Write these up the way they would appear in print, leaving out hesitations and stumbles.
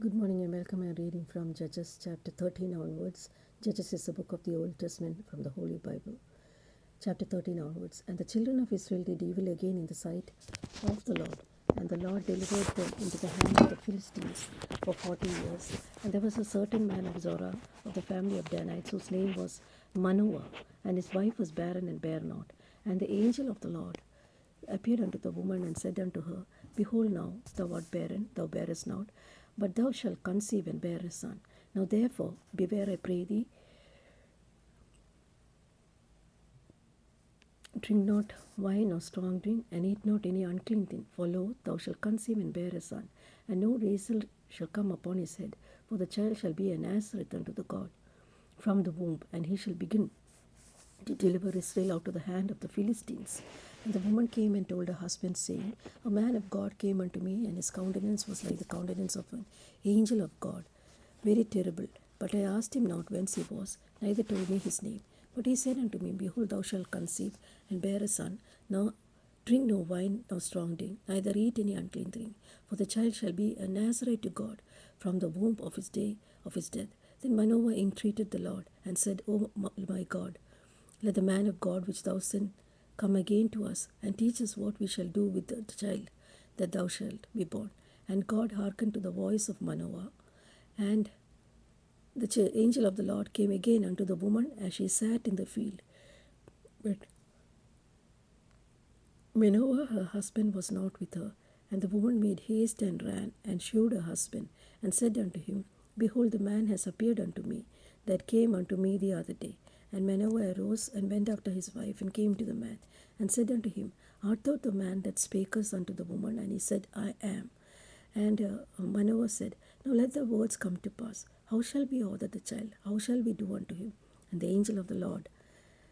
Good morning and welcome. I'm reading from Judges chapter 13 onwards. Judges is a book of the Old Testament from the Holy Bible. Chapter 13 onwards. And the children of Israel did evil again in the sight of the Lord. And the Lord delivered them into the hand of the Philistines for 40 years. And there was a certain man of Zorah, of the family of Danites, whose name was Manoah, and his wife was barren and bare not. And the angel of the Lord appeared unto the woman and said unto her, Behold, now thou art barren, thou bearest not, but thou shalt conceive and bear a son. Now therefore, beware, I pray thee, drink not wine or strong drink, and eat not any unclean thing. For lo, thou shalt conceive and bear a son, and no razor shall come upon his head, for the child shall be a Nazareth unto the God from the womb, and he shall begin to deliver Israel out of the hand of the Philistines. And the woman came and told her husband, saying, A man of God came unto me, and his countenance was like the countenance of an angel of God, very terrible. But I asked him not whence he was, neither told me his name. But he said unto me, Behold, thou shalt conceive and bear a son. Now drink no wine nor strong drink, neither eat any unclean thing, for the child shall be a Nazarite to God from the womb of his day of his death. Then Manoah entreated the Lord, and said, O my God, let the man of God which thou sent come again to us, and teach us what we shall do with the child that thou shalt be born. And God hearkened to the voice of Manoah, and the angel of the Lord came again unto the woman as she sat in the field. But Manoah her husband was not with her. And the woman made haste and ran, and shewed her husband, and said unto him, Behold, the man has appeared unto me, that came unto me the other day. And Manoah arose, and went after his wife, and came to the man, and said unto him, Art thou the man that spakest unto the woman? And he said, I am. And Manoah said, Now let the words come to pass. How shall we order the child? How shall we do unto him? And the angel of the Lord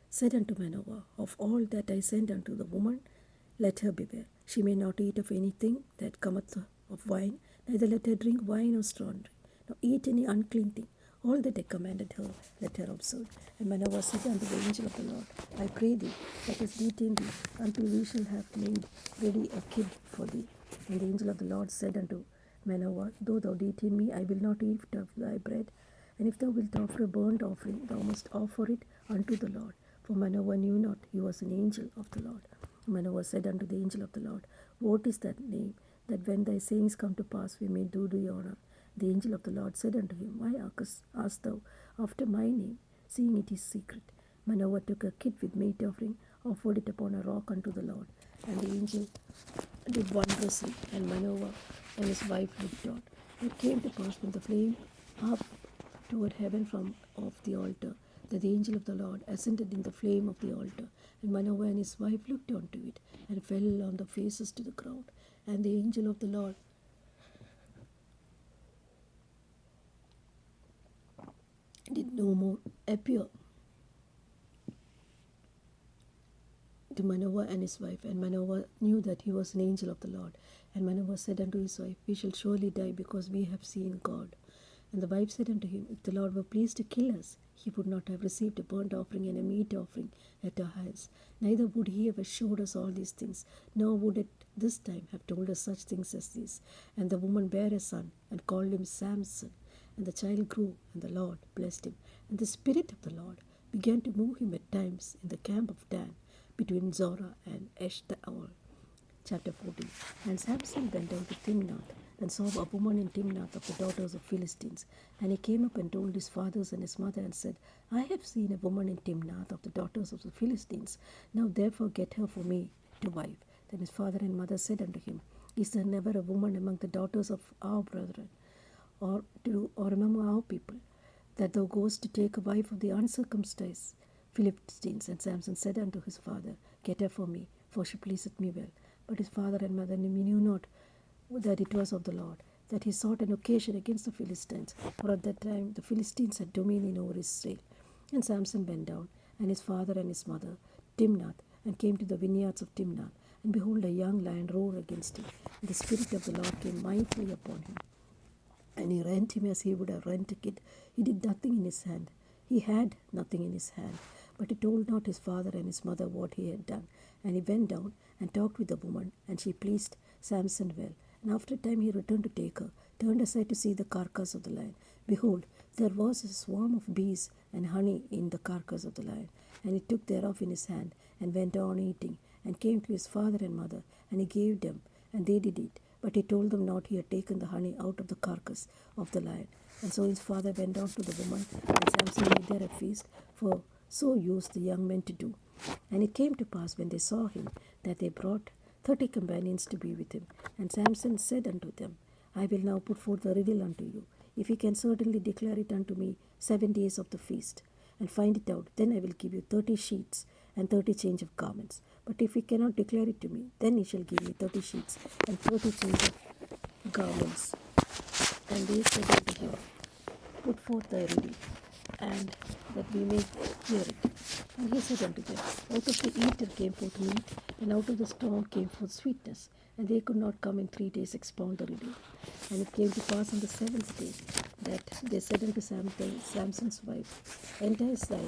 said unto Manoah, Of all that I send unto the woman, let her beware. She may not eat of anything that cometh of wine, neither let her drink wine or strong drink, nor eat any unclean thing. All that I commanded her, let her observe. And Manoah said unto the angel of the Lord, I pray thee, let us detain thee, until we shall have made ready a kid for thee. And the angel of the Lord said unto Manoah, Though thou detain me, I will not eat of thy bread. And if thou wilt offer a burnt offering, thou must offer it unto the Lord. For Manoah knew not he was an angel of the Lord. Manoah said unto the angel of the Lord, What is that name, that when thy sayings come to pass, we may do thee honor? The angel of the Lord said unto him, Why askest thou after my name, seeing it is secret? Manoah took a kid with meat offering, offered it upon a rock unto the Lord. And the angel did wondrously, and Manoah and his wife looked on. It came to pass when the flame up toward heaven from off the altar, that the angel of the Lord ascended in the flame of the altar. And Manoah and his wife looked unto it, and fell on their faces to the ground. And the angel of the Lord did no more appear to Manoah and his wife. And Manoah knew that he was an angel of the Lord. And Manoah said unto his wife, We shall surely die, because we have seen God. And the wife said unto him, If the Lord were pleased to kill us, he would not have received a burnt offering and a meat offering at our hands. Neither would he have assured us all these things, nor would at this time have told us such things as these. And the woman bare a son, and called him Samson. And the child grew, and the Lord blessed him. And the Spirit of the Lord began to move him at times in the camp of Dan, between Zorah and Eshtaol. Chapter 14. And Samson went down to Timnath, and saw a woman in Timnath of the daughters of Philistines. And he came up and told his fathers and his mother, and said, I have seen a woman in Timnath of the daughters of the Philistines. Now therefore get her for me to wife. Then his father and mother said unto him, Is there never a woman among the daughters of our brethren, or among our people, that thou goest to take a wife of the uncircumcised Philistines? And Samson said unto his father, Get her for me, for she pleaseth me well. But his father and mother knew not that it was of the Lord, that he sought an occasion against the Philistines, for at that time the Philistines had dominion over Israel. And Samson went down, and his father and his mother, Timnath, and came to the vineyards of Timnath. And behold, a young lion roared against him, and the Spirit of the Lord came mightily upon him. And he rent him as he would have rent a kid. He did nothing in his hand. He had nothing in his hand. But he told not his father and his mother what he had done. And he went down and talked with the woman, and she pleased Samson well. And after a time he returned to take her, turned aside to see the carcass of the lion. Behold, there was a swarm of bees and honey in the carcass of the lion. And he took thereof in his hand, and went on eating, and came to his father and mother, and he gave them, and they did eat. But he told them not he had taken the honey out of the carcass of the lion. And so his father went down to the woman, and Samson made there a feast, for so used the young men to do. And it came to pass, when they saw him, that they brought 30 companions to be with him. And Samson said unto them, I will now put forth the riddle unto you. If ye can certainly declare it unto me 7 days of the feast, and find it out, then I will give you 30 sheets and 30 change of garments. But if ye cannot declare it to me, then ye shall give me 30 sheets and 30 change of garments. And they said unto him, Put forth thy riddle, and that we may hear it. And he said unto them, Out of the eater came forth meat, and out of the strong came forth sweetness. And they could not come in 3 days expound the riddle. And it came to pass on the 7th day, that they said unto Samson's wife, Entice thy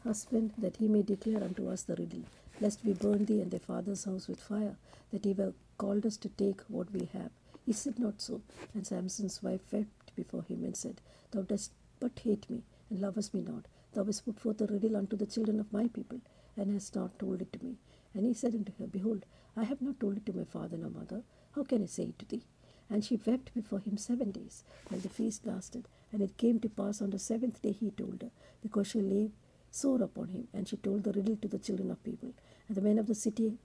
husband, that he may declare unto us the riddle, lest we burn thee and thy father's house with fire, that he were called us to take what we have. He said not so. And Samson's wife wept before him, and said, Thou dost but hate me, and lovest me not. Thou hast put forth a riddle unto the children of my people, and hast not told it to me. And he said unto her, Behold, I have not told it to my father nor mother. How can I say it to thee? And she wept before him 7 days, while the feast lasted. And it came to pass on the 7th day he told her, because she lay sore upon him. And she told the riddle to the children of people. And the men of the city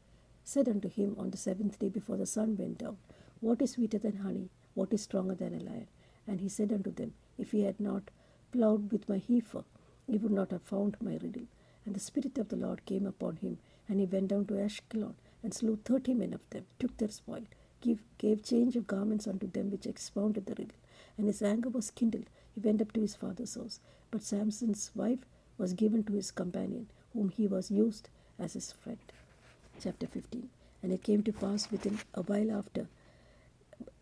said unto him on the 7th day before the sun went down, What is sweeter than honey? What is stronger than a lion? And he said unto them, If ye had not plowed with my heifer, ye would not have found my riddle. And the Spirit of the Lord came upon him, and he went down to Ashkelon, and slew 30 men of them, took their spoil, gave change of garments unto them which expounded the riddle. And his anger was kindled. He went up to his father's house. But Samson's wife was given to his companion, whom he was used as his friend. Chapter 15. And it came to pass within a while after,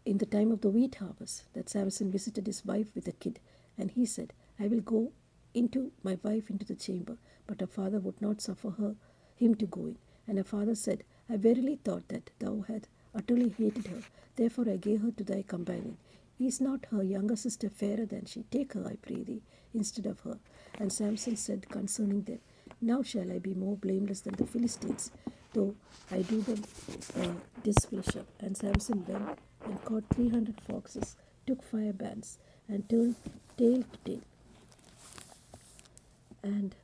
in the time of the wheat harvest, that Samson visited his wife with a kid. And he said, I will go into my wife into the chamber. But her father would not suffer him to go in. And her father said, I verily thought that thou had utterly hated her. Therefore I gave her to thy companion. Is not her younger sister fairer than she? Take her, I pray thee, instead of her. And Samson said concerning them, Now shall I be more blameless than the Philistines, though I do them displeasure. And Samson went and caught 300 foxes, took firebands, and turned tail to tail, and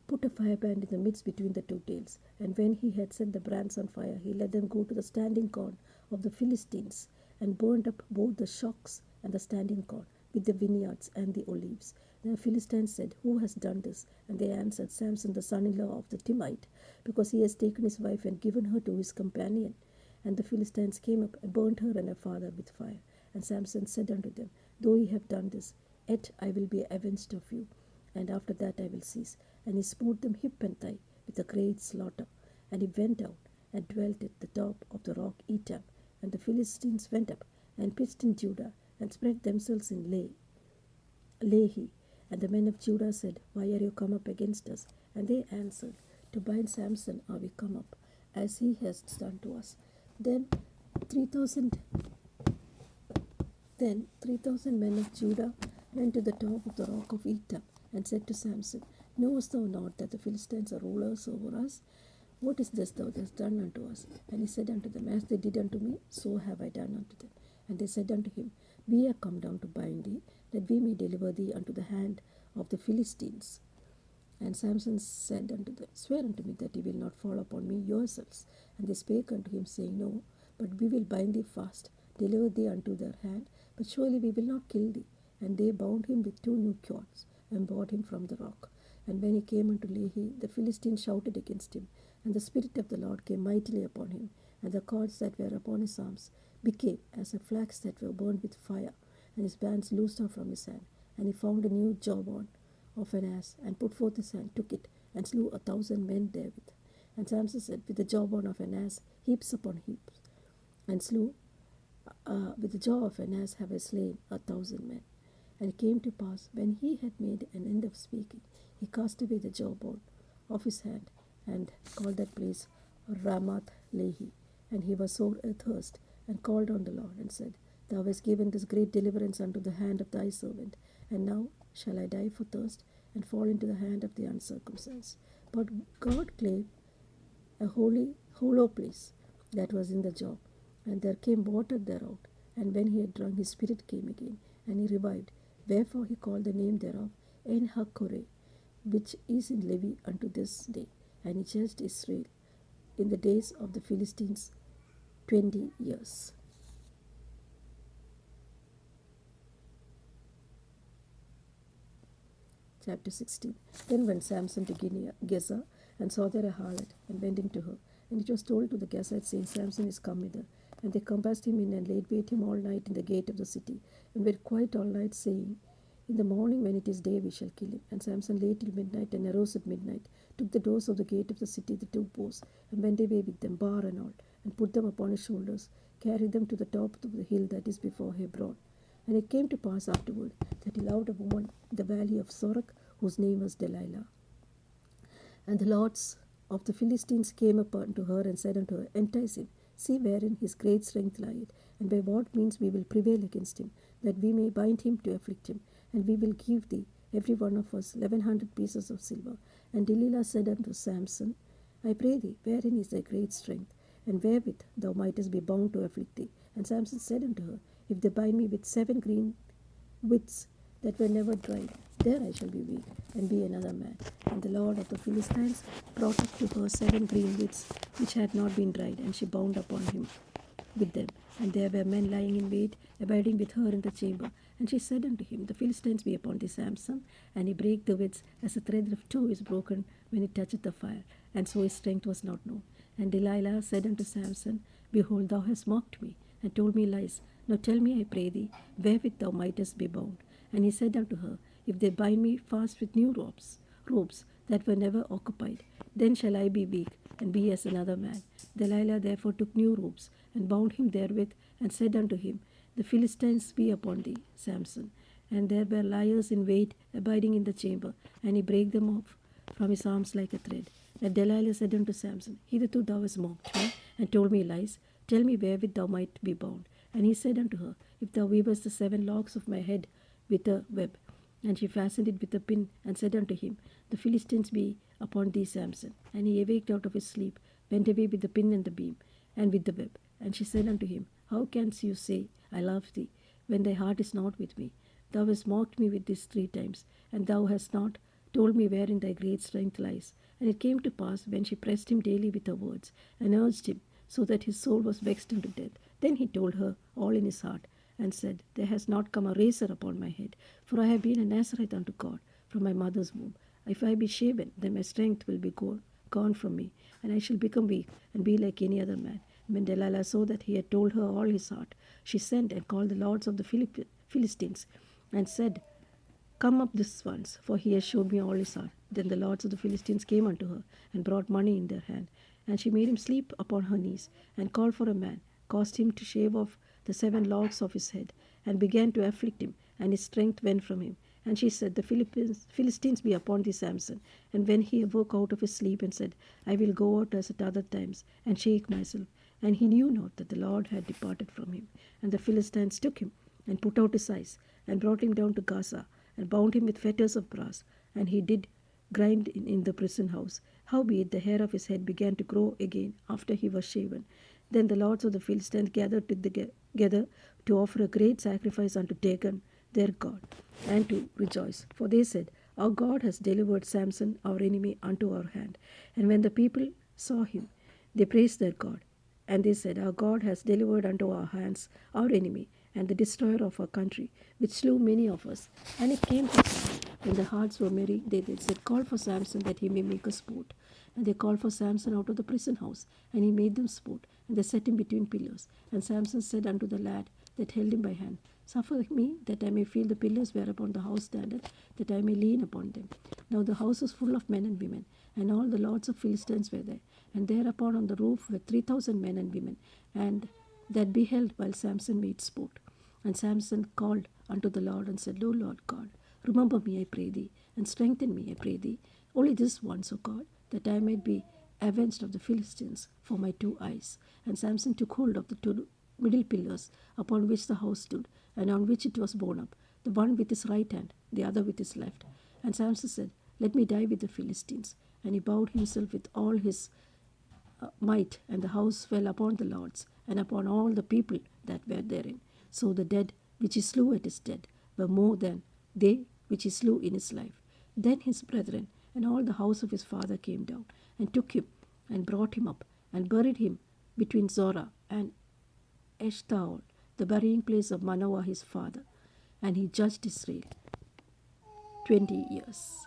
put a fireband in the midst between the two tails. And when he had set the brands on fire, he let them go to the standing corn of the Philistines, and burned up both the shocks and the standing corn, with the vineyards and the olives. And the Philistines said, Who has done this? And they answered, Samson, the son-in-law of the Timite, because he has taken his wife and given her to his companion. And the Philistines came up and burnt her and her father with fire. And Samson said unto them, Though ye have done this, yet I will be avenged of you, and after that I will cease. And he smote them hip and thigh with a great slaughter. And he went down and dwelt at the top of the rock Etam. And the Philistines went up and pitched in Judah, and spread themselves in Lehi. And the men of Judah said, Why are you come up against us? And they answered, To bind Samson are we come up, as he has done to us. Then 3,000 men of Judah went to the top of the rock of Etam, and said to Samson, Knowest thou not that the Philistines are rulers over us? What is this thou hast done unto us? And he said unto them, As they did unto me, so have I done unto them. And they said unto him, We are come down to bind thee, that we may deliver thee unto the hand of the Philistines. And Samson said unto them, Swear unto me that ye will not fall upon me yourselves. And they spake unto him, saying, No, but we will bind thee fast, deliver thee unto their hand, but surely we will not kill thee. And they bound him with 2 new cords, and brought him from the rock. And when he came unto Lehi, the Philistines shouted against him, and the Spirit of the Lord came mightily upon him, and the cords that were upon his arms became as a flax that were burned with fire, and his bands loosed off from his hand. And he found a new jawbone of an ass, and put forth his hand, took it, and slew 1,000 men therewith. And Samson said, With the jawbone of an ass, heaps upon heaps, and slew, with the jaw of an ass have I slain 1,000 men. And it came to pass, when he had made an end of speaking, he cast away the jawbone of his hand, and called that place Ramath Lehi. And he was sore athirst, and called on the Lord, and said, Thou hast given this great deliverance unto the hand of thy servant, and now shall I die for thirst, and fall into the hand of the uncircumcised. But God clave a hollow place that was in the jaw, and there came water thereout. And when he had drunk, his spirit came again, and he revived. Wherefore he called the name thereof En Hakkore, which is in Levi unto this day. And he judged Israel in the days of the Philistines 20 years. Chapter 16. Then went Samson to Gaza, and saw there a harlot, and went into her. And it was told to the Gazites, saying, Samson is come hither. And they compassed him in, and laid wait him all night in the gate of the city, and were quiet all night, saying, In the morning, when it is day, we shall kill him. And Samson lay till midnight, and arose at midnight, took the doors of the gate of the city, the two posts, and went away with them, bar and all, and put them upon his shoulders, carried them to the top of the hill that is before Hebron. And it came to pass afterward that he loved a woman in the valley of Sorek, whose name was Delilah. And the lords of the Philistines came up unto her, and said unto her, Entice him, see wherein his great strength lieth, and by what means we will prevail against him, that we may bind him to afflict him, and we will give thee, every one of us, 1100 pieces of silver. And Delilah said unto Samson, I pray thee, wherein is thy great strength, and wherewith thou mightest be bound to afflict thee? And Samson said unto her, If they bind me with 7 green withs that were never dried, there I shall be weak, and be another man. And the Lord of the Philistines brought up to her 7 green withs which had not been dried, and she bound upon him with them. And there were men lying in wait, abiding with her in the chamber. And she said unto him, The Philistines be upon thee, Samson. And he brake the withs, as a thread of two is broken when it toucheth the fire. And so his strength was not known. And Delilah said unto Samson, Behold, thou hast mocked me, and told me lies. Now tell me, I pray thee, wherewith thou mightest be bound. And he said unto her, If they bind me fast with new robes that were never occupied, then shall I be weak, and be as another man. Delilah therefore took new robes, and bound him therewith, and said unto him, The Philistines be upon thee, Samson. And there were liers in wait, abiding in the chamber, and he brake them off from his arms like a thread. And Delilah said unto Samson, Hitherto thou hast mocked me, and told me lies. Tell me wherewith thou might be bound. And he said unto her, If thou weavest the 7 locks of my head with a web. And she fastened it with a pin, and said unto him, The Philistines be upon thee, Samson. And he awaked out of his sleep, went away with the pin and the beam, and with the web. And she said unto him, How canst you say, I love thee, when thy heart is not with me? Thou hast mocked me with this 3 times, and thou hast not told me wherein thy great strength lies. And it came to pass, when she pressed him daily with her words, and urged him, so that his soul was vexed unto death, then he told her all in his heart, and said, There has not come a razor upon my head, for I have been a Nazarite unto God from my mother's womb. If I be shaven, then my strength will be gone from me, and I shall become weak, and be like any other man. When Delilah saw that he had told her all his heart, she sent and called the lords of the Philistines, and said, Come up this once, for he has showed me all his heart. Then the lords of the Philistines came unto her, and brought money in their hand. And she made him sleep upon her knees, and called for a man, caused him to shave off the 7 locks of his head, and began to afflict him, and his strength went from him. And she said, The Philistines be upon thee, Samson. And when he awoke out of his sleep, and said, I will go out as at other times, and shake myself. And he knew not that the Lord had departed from him. And the Philistines took him, and put out his eyes, and brought him down to Gaza, and bound him with fetters of brass. And he did grind in the prison house. Howbeit the hair of his head began to grow again after he was shaven. Then the lords of the Philistines gathered together to offer a great sacrifice unto Dagon their god, and to rejoice. For they said, Our God has delivered Samson our enemy unto our hand. And when the people saw him, they praised their God. And they said, Our God has delivered unto our hands our enemy, and the destroyer of our country, which slew many of us. And it came to pass, when the hearts were merry, they said, Call for Samson, that he may make us sport. And they called for Samson out of the prison house, and he made them sport. And they set him between pillars. And Samson said unto the lad that held him by hand, Suffer me, that I may feel the pillars whereupon the house standeth, that I may lean upon them. Now the house was full of men and women, and all the lords of Philistines were there. And thereupon on the roof were 3,000 men and women, and that beheld while Samson made sport. And Samson called unto the Lord, and said, O Lord God, remember me, I pray thee, and strengthen me, I pray thee, only this once, O God, that I might be avenged of the Philistines for my 2 eyes. And Samson took hold of the middle pillars upon which the house stood, and on which it was borne up, the one with his right hand, the other with his left. And Samson said, Let me die with the Philistines. And he bowed himself with all his might, and the house fell upon the lords, and upon all the people that were therein. So the dead which he slew at his death were more than they which he slew in his life. Then his brethren and all the house of his father came down, and took him, and brought him up, and buried him between Zorah and Eshtaol, the burying place of Manoah his father. And he judged Israel 20 years.